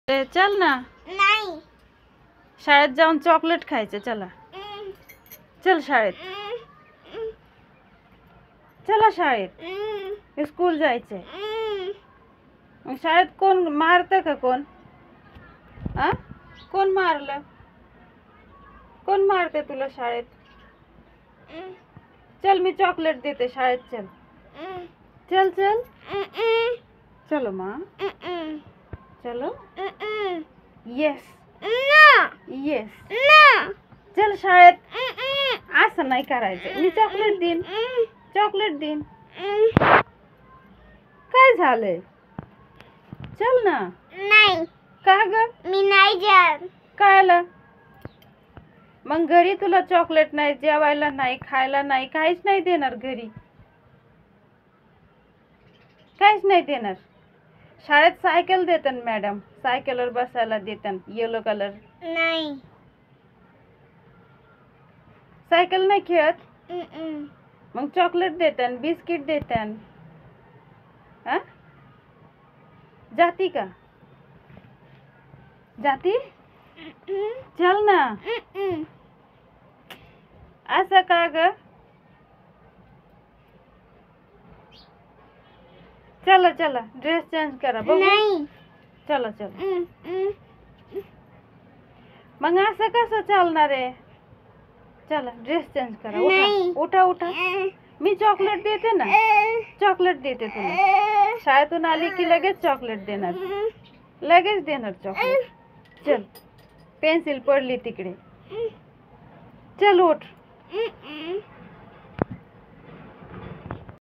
चल ना. नाही. शाळेत जाऊन चॉकलेट खायचं. चला चल शाळेत. चला शाळेत. स्कूल जायचंय. मग शाळेत कोण मारतं का? कोण कोण मारलं? कोण मारते तुला शाळेत? चल मी चॉकलेट देते शाळेत. चल चल चल. चलो माँ. चलो. Yes yes. चल शाळेत. असं नाही करायचं. मी चॉकलेट देईन. चॉकलेट देईन. काय झालंय? चल ना. नाही. का ग? मी नाही जात. काय आलं? मग घरी तुला चॉकलेट नाही, जेवायला नाही, खायला नाही, काहीच नाही देणार घरी. काहीच नाही देणार. शाळेत सायकल देतात मॅडम. सायकलवर बसायला देतात. Yellow colour. नाही. सायकल नाही खेळत. मग चॉकलेट देतात, बिस्किट देतात. जाती का? जाती? चल ना. असं का ग? चला चला ड्रेस चेंज करा बघू. नाही. चला चला. मग असं कसं चालणार आहे? चला ड्रेस चेंज करा. नाही. उठा उठा. मी चॉकलेट देते ना. चॉकलेट देते तुला. शाळेतून आली की लगेच चॉकलेट देणार. लगेच देणार चॉकलेट. चल. पेन्सिल पडली तिकडे. चल उठ.